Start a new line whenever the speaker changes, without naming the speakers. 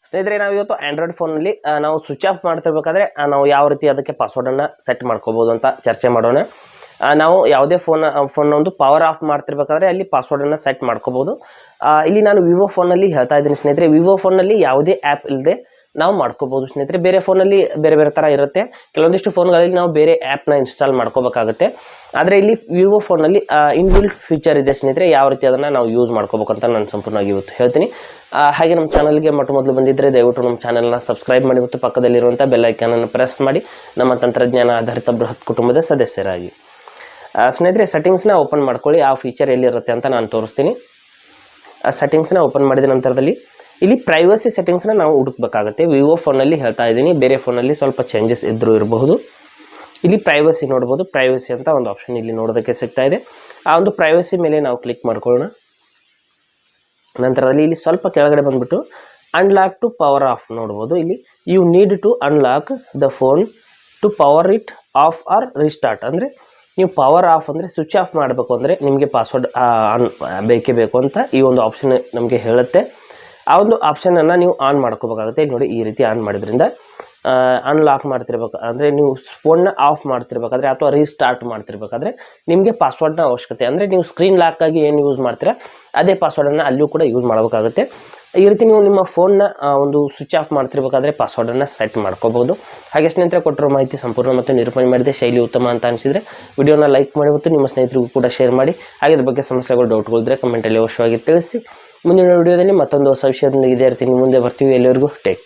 ಸ್ನೇಹಿತರೆ, ನಾವು ಇವತ್ತು ಆಂಡ್ರಾಯ್ಡ್ ಫೋನಲ್ಲಿ ನಾವು ಸ್ವಿಚ್ ಆಫ್ ಮಾಡ್ತಿರ್ಬೇಕಾದ್ರೆ ನಾವು ಯಾವ ರೀತಿ ಅದಕ್ಕೆ ಪಾಸ್ವರ್ಡನ್ನು ಸೆಟ್ ಮಾಡ್ಕೋಬೋದು ಅಂತ ಚರ್ಚೆ ಮಾಡೋಣ. ನಾವು ಯಾವುದೇ ಫೋನ್ ಒಂದು ಪವರ್ ಆಫ್ ಮಾಡ್ತಿರ್ಬೇಕಾದ್ರೆ ಅಲ್ಲಿ ಪಾಸ್ವರ್ಡನ್ನು ಸೆಟ್ ಮಾಡ್ಕೋಬೋದು. ಇಲ್ಲಿ ನಾನು ವಿವೋ ಫೋನಲ್ಲಿ ಹೇಳ್ತಾ ಇದ್ದೀನಿ ಸ್ನೇಹಿತರೆ. ವಿವೋ ಫೋನಲ್ಲಿ ಯಾವುದೇ ಆ್ಯಪ್ ಇಲ್ಲದೆ ನಾವು ಮಾಡ್ಕೋಬೋದು ಸ್ನೇಹಿತರೆ. ಬೇರೆ ಫೋನಲ್ಲಿ ಬೇರೆ ಬೇರೆ ಥರ ಇರುತ್ತೆ. ಕೆಲವೊಂದಿಷ್ಟು ಫೋನ್ಗಳಲ್ಲಿ ನಾವು ಬೇರೆ ಆ್ಯಪ್ನ ಇನ್ಸ್ಟಾಲ್ ಮಾಡ್ಕೋಬೇಕಾಗುತ್ತೆ. ಆದರೆ ಇಲ್ಲಿ ವಿವೋ ಫೋನಲ್ಲಿ ಇನ್ಬಿಲ್ಟ್ ಫೀಚರ್ ಇದೆ ಸ್ನೇಹಿತರೆ. ಯಾವ ರೀತಿ ಅದನ್ನು ನಾವು ಯೂಸ್ ಮಾಡ್ಕೋಬೇಕಂತ ನಾನು ಸಂಪೂರ್ಣವಾಗಿ ಇವತ್ತು ಹೇಳ್ತೀನಿ. ಹಾಗೆ ನಮ್ಮ ಚಾನಲ್ಗೆ ಮೊದಲು ಬಂದಿದ್ದರೆ ದಯವಿಟ್ಟು ನಮ್ಮ ಚಾನಲ್ನ ಸಬ್ಸ್ಕ್ರೈಬ್ ಮಾಡಿ ಮತ್ತು ಪಕ್ಕದಲ್ಲಿರುವಂಥ ಬೆಲ್ ಐಕಾನನ್ನು ಪ್ರೆಸ್ ಮಾಡಿ ನಮ್ಮ ತಂತ್ರಜ್ಞಾನ ಆಧಾರಿತ ಬೃಹತ್ ಕುಟುಂಬದ ಸದಸ್ಯರಾಗಿ. ಸ್ನೇಹಿತರೆ, ಸೆಟ್ಟಿಂಗ್ಸ್ನ ಓಪನ್ ಮಾಡ್ಕೊಳ್ಳಿ. ಆ ಫೀಚರ್ ಎಲ್ಲಿರುತ್ತೆ ಅಂತ ನಾನು ತೋರಿಸ್ತೀನಿ. ಸೆಟ್ಟಿಂಗ್ಸ್ನ ಓಪನ್ ಮಾಡಿದ ನಂತರದಲ್ಲಿ ಇಲ್ಲಿ ಪ್ರೈವಸಿ ಸೆಟ್ಟಿಂಗ್ಸ್ನ ನಾವು ಹುಡುಕಬೇಕಾಗುತ್ತೆ. ವಿವೋ ಫೋನಲ್ಲಿ ಹೇಳ್ತಾ ಇದ್ದೀನಿ, ಬೇರೆ ಫೋನಲ್ಲಿ ಸ್ವಲ್ಪ ಚೇಂಜಸ್ ಇದ್ದರೂ ಇರಬಹುದು. ಇಲ್ಲಿ ಪ್ರೈವಸಿ ನೋಡ್ಬೋದು. ಪ್ರೈವಸಿ ಅಂತ ಒಂದು ಆಪ್ಷನ್ ಇಲ್ಲಿ ನೋಡೋದಕ್ಕೆ ಸಿಗ್ತಾ ಇದೆ. ಆ ಒಂದು ಪ್ರೈವಸಿ ಮೇಲೆ ನಾವು ಕ್ಲಿಕ್ ಮಾಡ್ಕೊಳ್ಳೋಣ. ನಂತರದಲ್ಲಿ ಇಲ್ಲಿ ಸ್ವಲ್ಪ ಕೆಳಗಡೆ ಬಂದುಬಿಟ್ಟು ಅನ್ಲಾಕ್ ಟು ಪವರ್ ಆಫ್ ನೋಡ್ಬೋದು. ಇಲ್ಲಿ you need to unlock the phone to power it off or restart. ಅಂದರೆ ನೀವು ಪವರ್ ಆಫ್ ಅಂದರೆ ಸ್ವಿಚ್ ಆಫ್ ಮಾಡಬೇಕು ಅಂದರೆ ನಿಮಗೆ ಪಾಸ್ವರ್ಡ್ ಬೇಕೇ ಬೇಕು ಅಂತ ಈ ಒಂದು ಆಪ್ಷನ್ ನಮಗೆ ಹೇಳುತ್ತೆ. ಆ ಒಂದು ಆಪ್ಷನನ್ನು ನೀವು ಆನ್ ಮಾಡ್ಕೋಬೇಕಾಗುತ್ತೆ. ಇಲ್ಲಿ ನೋಡಿ, ಈ ರೀತಿ ಆನ್ ಮಾಡಿದ್ರಿಂದ ಅನ್ಲಾಕ್ ಮಾಡ್ತಿರ್ಬೇಕು ಅಂದರೆ ನೀವು ಫೋನ್ನ ಆಫ್ ಮಾಡ್ತಿರ್ಬೇಕಾದ್ರೆ ಅಥವಾ ರೀಸ್ಟಾರ್ಟ್ ಮಾಡ್ತಿರ್ಬೇಕಾದ್ರೆ ನಿಮಗೆ ಪಾಸ್ವರ್ಡ್ನ ಅವಶ್ಯಕತೆ. ಅಂದರೆ ನೀವು ಸ್ಕ್ರೀನ್ ಲಾಕಾಗಿ ಏನು ಯೂಸ್ ಮಾಡ್ತೀರಾ ಅದೇ ಪಾಸ್ವರ್ಡನ್ನು ಅಲ್ಲಿಯೂ ಕೂಡ ಯೂಸ್ ಮಾಡಬೇಕಾಗುತ್ತೆ. ಈ ರೀತಿ ನೀವು ನಿಮ್ಮ ಫೋನ್ನ ಒಂದು ಸ್ವಿಚ್ ಆಫ್ ಮಾಡ್ತಿರ್ಬೇಕಾದ್ರೆ ಪಾಸ್ವರ್ಡನ್ನು ಸೆಟ್ ಮಾಡ್ಕೋಬೋದು. ಹಾಗೆ ಸ್ನೇಹಿತರೆ, ಕೊಟ್ಟಿರೋ ಮಾಹಿತಿ ಸಂಪೂರ್ಣ ಮತ್ತು ನಿರೂಪಣೆ ಮಾಡಿದೆ, ಶೈಲಿ ಉತ್ತಮ ಅಂತ ಅನಿಸಿದರೆ ವಿಡಿಯೋನ ಲೈಕ್ ಮಾಡಿ ಮತ್ತು ನಿಮ್ಮ ಸ್ನೇಹಿತರಿಗೂ ಕೂಡ ಶೇರ್ ಮಾಡಿ. ಹಾಗೆ ಇದ್ರ ಬಗ್ಗೆ ಸಮಸ್ಯೆಗಳು, ಡೌಟ್ಗಳಿದ್ರೆ ಕಮೆಂಟಲ್ಲಿ ಅವಶ್ಯವಾಗಿ ತಿಳಿಸಿ. ಮುಂದಿನ ವಿಡಿಯೋದಲ್ಲಿ ಮತ್ತೊಂದು ಹೊಸ ವಿಷಯದೊಂದಿಗೆ ಇದೇ ರೀತಿ ಮುಂದೆ ಬರ್ತೀವಿ. ಎಲ್ಲರಿಗೂ ಟೇಕ್ ಕೇರ್.